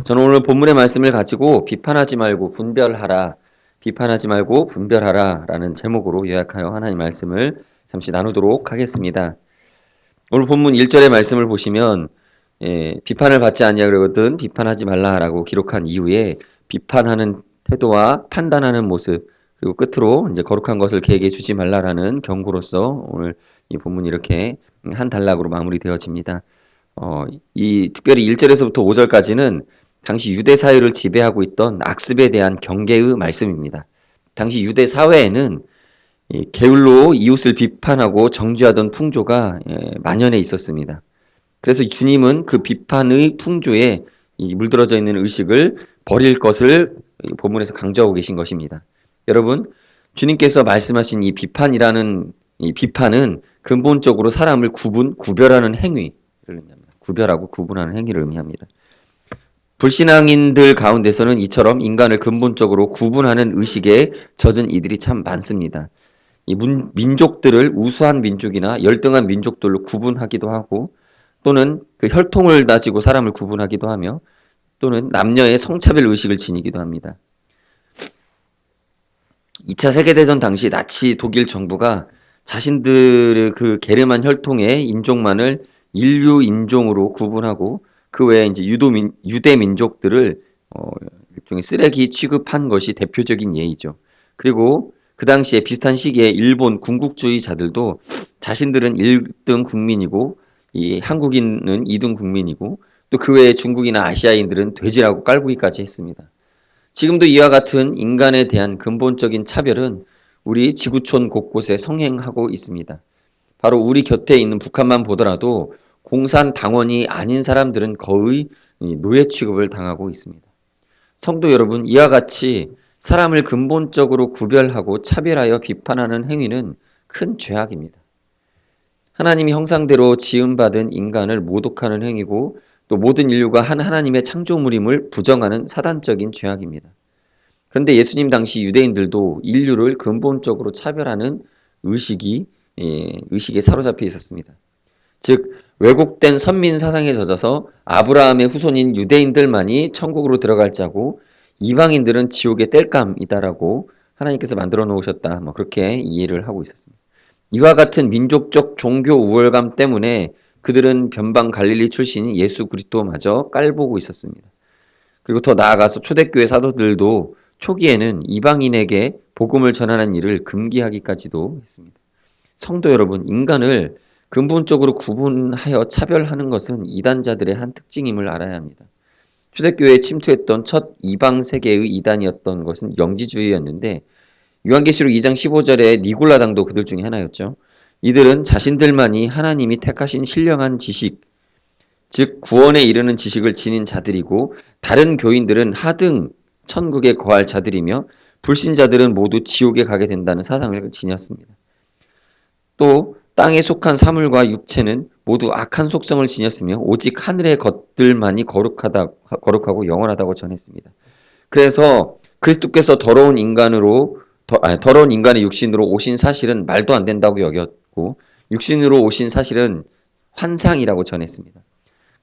저는 오늘 본문의 말씀을 가지고 비판하지 말고 분별하라, 비판하지 말고 분별하라 라는 제목으로 요약하여 하나님 말씀을 잠시 나누도록 하겠습니다. 오늘 본문 1절의 말씀을 보시면 비판을 받지 아니하거든 비판하지 말라라고 기록한 이후에 비판하는 태도와 판단하는 모습, 그리고 끝으로 이제 거룩한 것을 개에게 주지 말라라는 경고로서 오늘 이 본문이 이렇게 한 단락으로 마무리되어집니다. 이 특별히 1절에서부터 5절까지는 당시 유대 사회를 지배하고 있던 악습에 대한 경계의 말씀입니다. 당시 유대 사회에는 게을로 이웃을 비판하고 정죄하던 풍조가 만연해 있었습니다. 그래서 주님은 그 비판의 풍조에 물들어져 있는 의식을 버릴 것을 본문에서 강조하고 계신 것입니다. 여러분, 주님께서 말씀하신 이 비판이라는 이 비판은 근본적으로 사람을 구별하는 행위를 의미합니다. 구별하고 구분하는 행위를 의미합니다. 불신앙인들 가운데서는 이처럼 인간을 근본적으로 구분하는 의식에 젖은 이들이 참 많습니다. 이 민족들을 우수한 민족이나 열등한 민족들로 구분하기도 하고, 또는 그 혈통을 가지고 사람을 구분하기도 하며, 또는 남녀의 성차별 의식을 지니기도 합니다. 2차 세계대전 당시 나치 독일 정부가 자신들의 그 게르만 혈통의 인종만을 인류 인종으로 구분하고 그 외에 이제 유대 민족들을 일종의 쓰레기 취급한 것이 대표적인 예이죠. 그리고 그 당시에 비슷한 시기에 일본 군국주의자들도 자신들은 1등 국민이고 이 한국인은 2등 국민이고 또 그 외에 중국이나 아시아인들은 돼지라고 깔보기까지 했습니다. 지금도 이와 같은 인간에 대한 근본적인 차별은 우리 지구촌 곳곳에 성행하고 있습니다. 바로 우리 곁에 있는 북한만 보더라도 공산당원이 아닌 사람들은 거의 노예 취급을 당하고 있습니다. 성도 여러분, 이와 같이 사람을 근본적으로 구별하고 차별하여 비판하는 행위는 큰 죄악입니다. 하나님이 형상대로 지음받은 인간을 모독하는 행위고 또 모든 인류가 한 하나님의 창조물임을 부정하는 사단적인 죄악입니다. 그런데 예수님 당시 유대인들도 인류를 근본적으로 차별하는 의식에 사로잡혀 있었습니다. 즉 왜곡된 선민 사상에 젖어서 아브라함의 후손인 유대인들만이 천국으로 들어갈 자고 이방인들은 지옥의 땔감이다라고 하나님께서 만들어 놓으셨다. 그렇게 이해를 하고 있었습니다. 이와 같은 민족적 종교 우월감 때문에 그들은 변방 갈릴리 출신인 예수 그리스도마저 깔보고 있었습니다. 그리고 더 나아가서 초대교회 사도들도 초기에는 이방인에게 복음을 전하는 일을 금기하기까지도 했습니다. 성도 여러분, 인간을 근본적으로 구분하여 차별하는 것은 이단자들의 한 특징임을 알아야 합니다. 초대교회에 침투했던 첫 이방 세계의 이단이었던 것은 영지주의였는데 요한계시록 2장 15절에 니골라당도 그들 중에 하나였죠. 이들은 자신들만이 하나님이 택하신 신령한 지식, 즉 구원에 이르는 지식을 지닌 자들이고 다른 교인들은 하등 천국에 거할 자들이며 불신자들은 모두 지옥에 가게 된다는 사상을 지녔습니다. 또 땅에 속한 사물과 육체는 모두 악한 속성을 지녔으며 오직 하늘의 것들만이 거룩하고 영원하다고 전했습니다. 그래서 그리스도께서 더러운 인간의 육신으로 오신 사실은 말도 안 된다고 여겼고 육신으로 오신 사실은 환상이라고 전했습니다.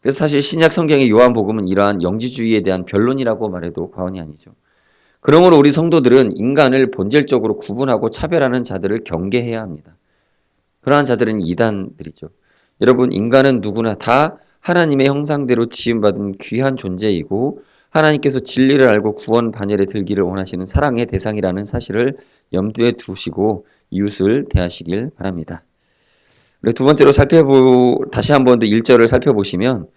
그래서 사실 신약 성경의 요한복음은 이러한 영지주의에 대한 변론이라고 말해도 과언이 아니죠. 그러므로 우리 성도들은 인간을 본질적으로 구분하고 차별하는 자들을 경계해야 합니다. 그러한 자들은 이단들이죠. 여러분, 인간은 누구나 다 하나님의 형상대로 지음받은 귀한 존재이고 하나님께서 진리를 알고 구원 반열에 들기를 원하시는 사랑의 대상이라는 사실을 염두에 두시고 이웃을 대하시길 바랍니다. 두 번째로 다시 한 번 더 1절을 살펴보시면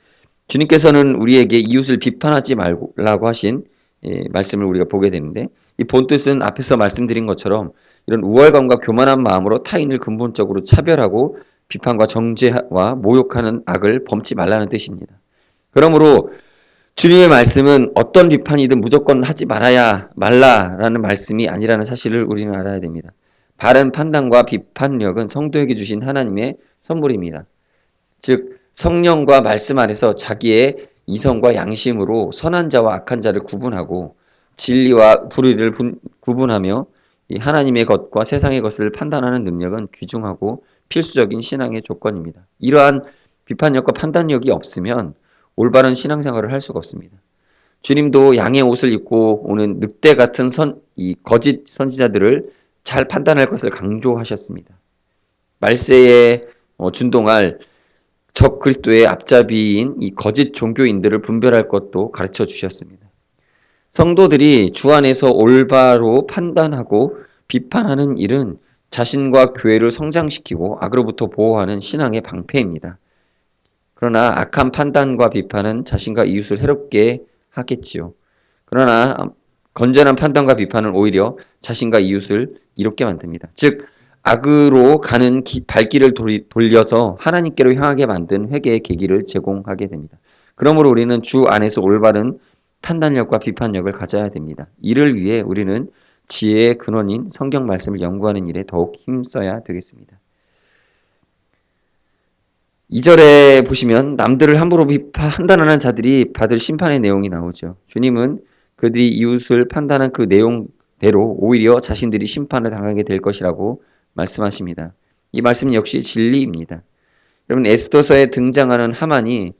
주님께서는 우리에게 이웃을 비판하지 말라고 하신 말씀을 우리가 보게 되는데 이 본뜻은 앞에서 말씀드린 것처럼 이런 우월감과 교만한 마음으로 타인을 근본적으로 차별하고 비판과 정죄와 모욕하는 악을 범치 말라는 뜻입니다. 그러므로 주님의 말씀은 어떤 비판이든 무조건 하지 말라라는 말씀이 아니라는 사실을 우리는 알아야 됩니다. 바른 판단과 비판력은 성도에게 주신 하나님의 선물입니다. 즉 성령과 말씀 안에서 자기의 이성과 양심으로 선한 자와 악한 자를 구분하고 진리와 불의를 구분하며 하나님의 것과 세상의 것을 판단하는 능력은 귀중하고 필수적인 신앙의 조건입니다. 이러한 비판력과 판단력이 없으면 올바른 신앙생활을 할 수가 없습니다. 주님도 양의 옷을 입고 오는 늑대 같은 이 거짓 선지자들을 잘 판단할 것을 강조하셨습니다. 말세에 준동할 적 그리스도의 앞잡이인 이 거짓 종교인들을 분별할 것도 가르쳐 주셨습니다. 성도들이 주 안에서 올바로 판단하고 비판하는 일은 자신과 교회를 성장시키고 악으로부터 보호하는 신앙의 방패입니다. 그러나 악한 판단과 비판은 자신과 이웃을 해롭게 하겠지요. 그러나 건전한 판단과 비판은 오히려 자신과 이웃을 이롭게 만듭니다. 즉 악으로 가는 발길을 돌려서 하나님께로 향하게 만든 회개의 계기를 제공하게 됩니다. 그러므로 우리는 주 안에서 올바른 판단력과 비판력을 가져야 됩니다. 이를 위해 우리는 지혜의 근원인 성경 말씀을 연구하는 일에 더욱 힘써야 되겠습니다. 2절에 보시면 남들을 함부로 판단하는 자들이 받을 심판의 내용이 나오죠. 주님은 그들이 이웃을 판단한 그 내용대로 오히려 자신들이 심판을 당하게 될 것이라고 말씀하십니다. 이 말씀 역시 진리입니다. 여러분, 에스더서에 등장하는 하만이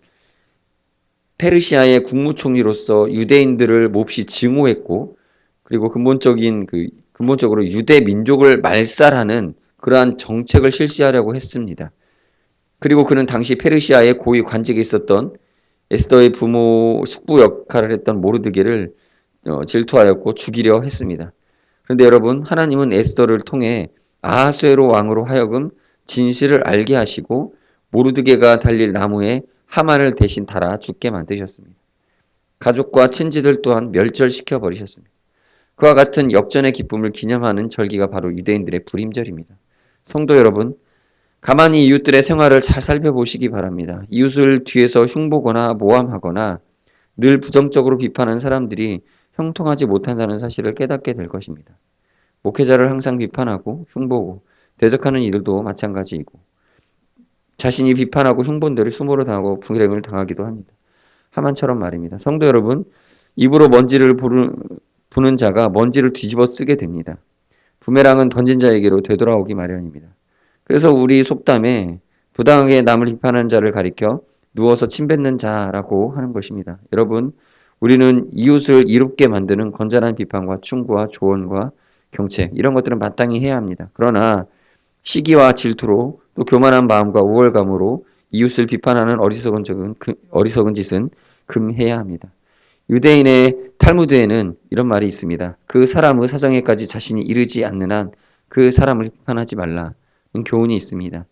페르시아의 국무총리로서 유대인들을 몹시 증오했고, 그리고 근본적으로 유대 민족을 말살하는 그러한 정책을 실시하려고 했습니다. 그리고 그는 당시 페르시아의 고위 관직에 있었던 에스더의 부모 숙부 역할을 했던 모르드게를 질투하였고 죽이려 했습니다. 그런데 여러분, 하나님은 에스더를 통해 아하수에로 왕으로 하여금 진실을 알게 하시고 모르드게가 달릴 나무에 하만을 대신 달아 죽게 만드셨습니다. 가족과 친지들 또한 멸절시켜 버리셨습니다. 그와 같은 역전의 기쁨을 기념하는 절기가 바로 유대인들의 불임절입니다. 성도 여러분, 가만히 이웃들의 생활을 잘 살펴보시기 바랍니다. 이웃을 뒤에서 흉보거나 모함하거나 늘 부정적으로 비판하는 사람들이 형통하지 못한다는 사실을 깨닫게 될 것입니다. 목회자를 항상 비판하고 흉보고 대적하는 이들도 마찬가지이고 자신이 비판하고 흉본 대로 수모를 당하고 불행을 당하기도 합니다. 하만처럼 말입니다. 성도 여러분, 입으로 먼지를 부는 자가 먼지를 뒤집어 쓰게 됩니다. 부메랑은 던진 자에게로 되돌아오기 마련입니다. 그래서 우리 속담에 부당하게 남을 비판하는 자를 가리켜 누워서 침 뱉는 자라고 하는 것입니다. 여러분, 우리는 이웃을 이롭게 만드는 건전한 비판과 충고와 조언과 경책 이런 것들은 마땅히 해야 합니다. 그러나 시기와 질투로 또 교만한 마음과 우월감으로 이웃을 비판하는 어리석은 짓은 금해야 합니다. 유대인의 탈무드에는 이런 말이 있습니다. 그 사람의 사정에까지 자신이 이르지 않는 한 그 사람을 비판하지 말라는 교훈이 있습니다.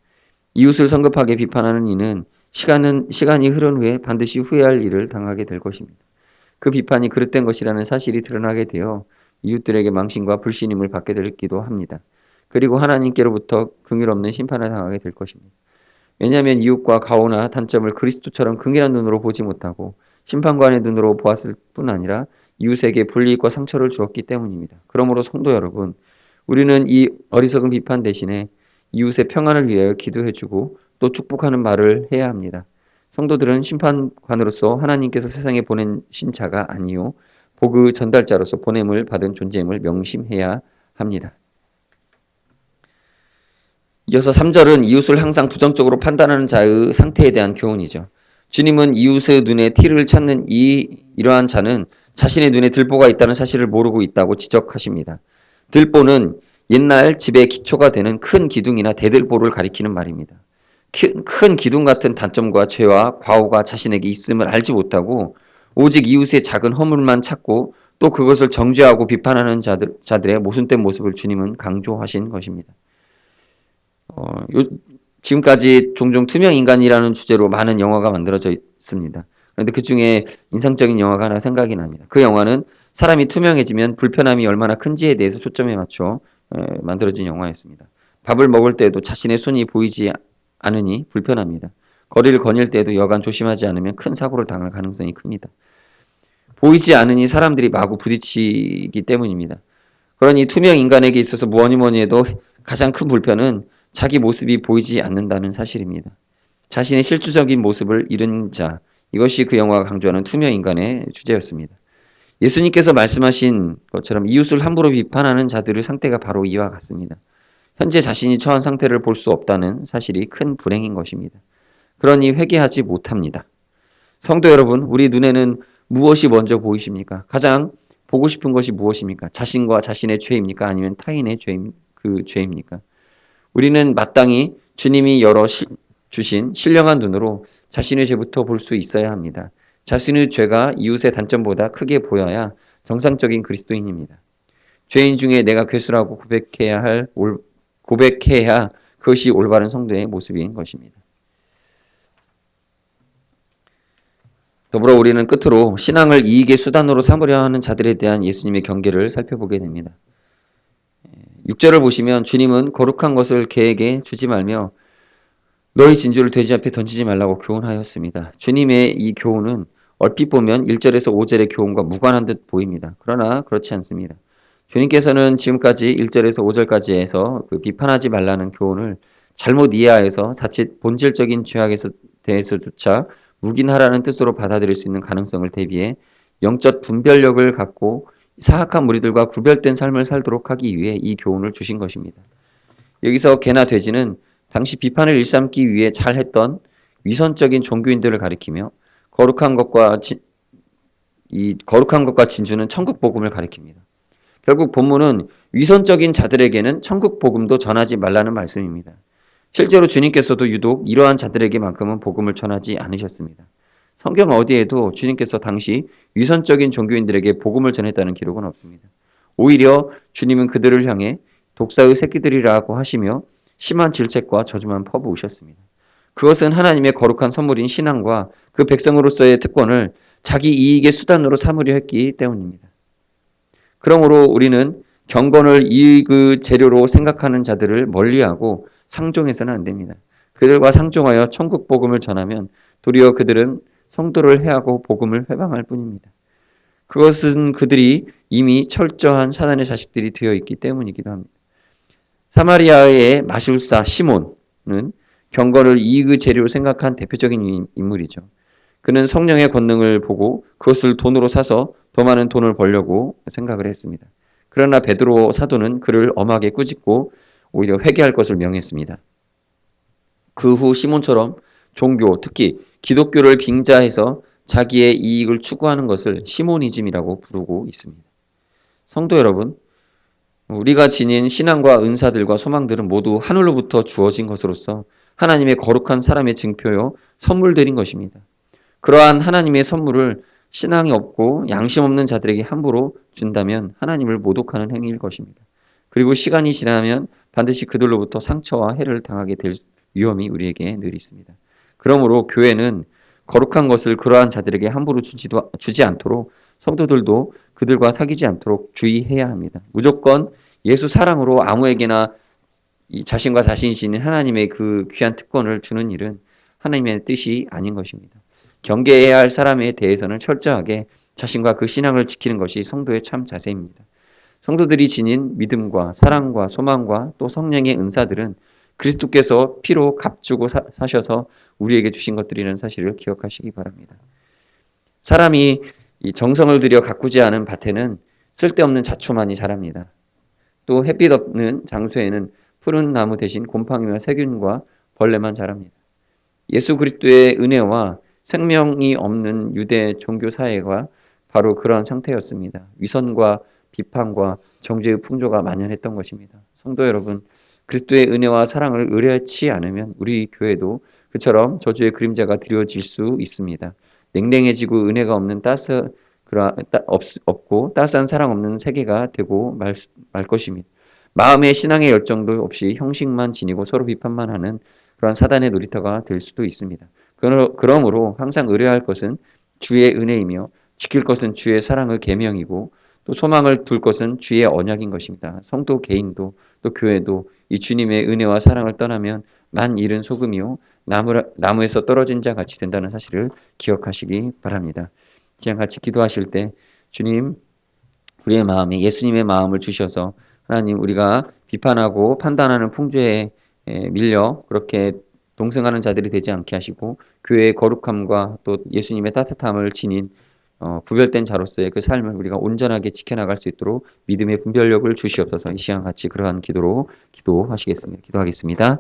이웃을 성급하게 비판하는 이는 시간이 흐른 후에 반드시 후회할 일을 당하게 될 것입니다. 그 비판이 그릇된 것이라는 사실이 드러나게 되어 이웃들에게 망신과 불신임을 받게 되기도 합니다. 그리고 하나님께로부터 긍휼없는 심판을 당하게 될 것입니다. 왜냐하면 이웃과 가오나 단점을 그리스도처럼 긍휼한 눈으로 보지 못하고 심판관의 눈으로 보았을 뿐 아니라 이웃에게 불이익과 상처를 주었기 때문입니다. 그러므로 성도 여러분, 우리는 이 어리석은 비판 대신에 이웃의 평안을 위하여 기도해주고 또 축복하는 말을 해야 합니다. 성도들은 심판관으로서 하나님께서 세상에 보내신 자가 아니요 복의 전달자로서 보냄을 받은 존재임을 명심해야 합니다. 이어서 3절은 이웃을 항상 부정적으로 판단하는 자의 상태에 대한 교훈이죠. 주님은 이웃의 눈에 티를 찾는 이러한 자는 자신의 눈에 들보가 있다는 사실을 모르고 있다고 지적하십니다. 들보는 옛날 집의 기초가 되는 큰 기둥이나 대들보를 가리키는 말입니다. 큰 기둥 같은 단점과 죄와 과오가 자신에게 있음을 알지 못하고 오직 이웃의 작은 허물만 찾고 또 그것을 정죄하고 비판하는 자들의 모순된 모습을 주님은 강조하신 것입니다. 지금까지 종종 투명 인간이라는 주제로 많은 영화가 만들어져 있습니다. 그런데 그 중에 인상적인 영화가 하나 생각이 납니다. 그 영화는 사람이 투명해지면 불편함이 얼마나 큰지에 대해서 초점에 맞춰 만들어진 영화였습니다. 밥을 먹을 때에도 자신의 손이 보이지 않으니 불편합니다. 거리를 거닐 때에도 여간 조심하지 않으면 큰 사고를 당할 가능성이 큽니다. 보이지 않으니 사람들이 마구 부딪히기 때문입니다. 그러니 투명 인간에게 있어서 뭐니 해도 가장 큰 불편은 자기 모습이 보이지 않는다는 사실입니다. 자신의 실주적인 모습을 잃은 자, 이것이 그 영화가 강조하는 투명 인간의 주제였습니다. 예수님께서 말씀하신 것처럼 이웃을 함부로 비판하는 자들의 상태가 바로 이와 같습니다. 현재 자신이 처한 상태를 볼 수 없다는 사실이 큰 불행인 것입니다. 그러니 회개하지 못합니다. 성도 여러분, 우리 눈에는 무엇이 먼저 보이십니까? 가장 보고 싶은 것이 무엇입니까? 자신과 자신의 죄입니까? 아니면 타인의 죄입니까? 우리는 마땅히 주님이 주신 신령한 눈으로 자신의 죄부터 볼 수 있어야 합니다. 자신의 죄가 이웃의 단점보다 크게 보여야 정상적인 그리스도인입니다. 죄인 중에 내가 괴수라고 고백해야 그것이 올바른 성도의 모습인 것입니다. 더불어 우리는 끝으로 신앙을 이익의 수단으로 삼으려 하는 자들에 대한 예수님의 경계를 살펴보게 됩니다. 6절을 보시면 주님은 거룩한 것을 개에게 주지 말며 너희 진주를 돼지 앞에 던지지 말라고 교훈하였습니다. 주님의 이 교훈은 얼핏 보면 1절에서 5절의 교훈과 무관한 듯 보입니다. 그러나 그렇지 않습니다. 주님께서는 지금까지 1절에서 5절까지 해서 그 비판하지 말라는 교훈을 잘못 이해하여서 자칫 본질적인 죄악에 대해서조차 묵인하라는 뜻으로 받아들일 수 있는 가능성을 대비해 영적 분별력을 갖고 사악한 무리들과 구별된 삶을 살도록 하기 위해 이 교훈을 주신 것입니다. 여기서 개나 돼지는 당시 비판을 일삼기 위해 잘했던 위선적인 종교인들을 가리키며 거룩한 것과 진주는 천국 복음을 가리킵니다. 결국 본문은 위선적인 자들에게는 천국 복음도 전하지 말라는 말씀입니다. 실제로 주님께서도 유독 이러한 자들에게만큼은 복음을 전하지 않으셨습니다. 성경 어디에도 주님께서 당시 위선적인 종교인들에게 복음을 전했다는 기록은 없습니다. 오히려 주님은 그들을 향해 독사의 새끼들이라고 하시며 심한 질책과 저주만 퍼부으셨습니다. 그것은 하나님의 거룩한 선물인 신앙과 그 백성으로서의 특권을 자기 이익의 수단으로 삼으려 했기 때문입니다. 그러므로 우리는 경건을 이익의 재료로 생각하는 자들을 멀리하고 상종해서는 안 됩니다. 그들과 상종하여 천국 복음을 전하면 도리어 그들은 성도를 해하고 복음을 회방할 뿐입니다. 그것은 그들이 이미 철저한 사단의 자식들이 되어 있기 때문이기도 합니다. 사마리아의 마술사 시몬은 경건을 이익의 재료로 생각한 대표적인 인물이죠. 그는 성령의 권능을 보고 그것을 돈으로 사서 더 많은 돈을 벌려고 생각을 했습니다. 그러나 베드로 사도는 그를 엄하게 꾸짖고 오히려 회개할 것을 명했습니다. 그 후 시몬처럼 종교, 특히 기독교를 빙자해서 자기의 이익을 추구하는 것을 시모니즘이라고 부르고 있습니다. 성도 여러분, 우리가 지닌 신앙과 은사들과 소망들은 모두 하늘로부터 주어진 것으로서 하나님의 거룩한 사람의 증표요 선물들인 것입니다. 그러한 하나님의 선물을 신앙이 없고 양심 없는 자들에게 함부로 준다면 하나님을 모독하는 행위일 것입니다. 그리고 시간이 지나면 반드시 그들로부터 상처와 해를 당하게 될 위험이 우리에게 늘 있습니다. 그러므로 교회는 거룩한 것을 그러한 자들에게 함부로 주지 않도록 성도들도 그들과 사귀지 않도록 주의해야 합니다. 무조건 예수 사랑으로 아무에게나 자신과 자신이 지닌 하나님의 그 귀한 특권을 주는 일은 하나님의 뜻이 아닌 것입니다. 경계해야 할 사람에 대해서는 철저하게 자신과 그 신앙을 지키는 것이 성도의 참 자세입니다. 성도들이 지닌 믿음과 사랑과 소망과 또 성령의 은사들은 그리스도께서 피로 값주고 사셔서 우리에게 주신 것들이라는 사실을 기억하시기 바랍니다. 사람이 이 정성을 들여 가꾸지 않은 밭에는 쓸데없는 잡초만이 자랍니다. 또 햇빛 없는 장소에는 푸른 나무 대신 곰팡이와 세균과 벌레만 자랍니다. 예수 그리스도의 은혜와 생명이 없는 유대 종교 사회가 바로 그러한 상태였습니다. 위선과 비판과 정죄의 풍조가 만연했던 것입니다. 성도 여러분, 그리스도의 은혜와 사랑을 의뢰치 않으면 우리 교회도 그처럼 저주의 그림자가 드려질 수 있습니다. 냉랭해지고 은혜가 없는 없고 따스한 사랑 없는 세계가 되고 말 것입니다. 마음의 신앙의 열정도 없이 형식만 지니고 서로 비판만 하는 그런 사단의 놀이터가 될 수도 있습니다. 그러므로 항상 의뢰할 것은 주의 은혜이며 지킬 것은 주의 사랑의 계명이고 또 소망을 둘 것은 주의 언약인 것입니다. 성도 개인도 또 교회도 이 주님의 은혜와 사랑을 떠나면 만 잃은 소금이요 나무에서 떨어진 자 같이 된다는 사실을 기억하시기 바랍니다. 그냥 같이 기도하실 때 주님 우리의 마음에 예수님의 마음을 주셔서 하나님 우리가 비판하고 판단하는 풍조에 밀려 그렇게 동승하는 자들이 되지 않게 하시고 교회의 거룩함과 또 예수님의 따뜻함을 지닌 구별된 자로서의 그 삶을 우리가 온전하게 지켜나갈 수 있도록 믿음의 분별력을 주시옵소서. 이 시간 같이 그러한 기도로 기도하시겠습니다. 기도하겠습니다.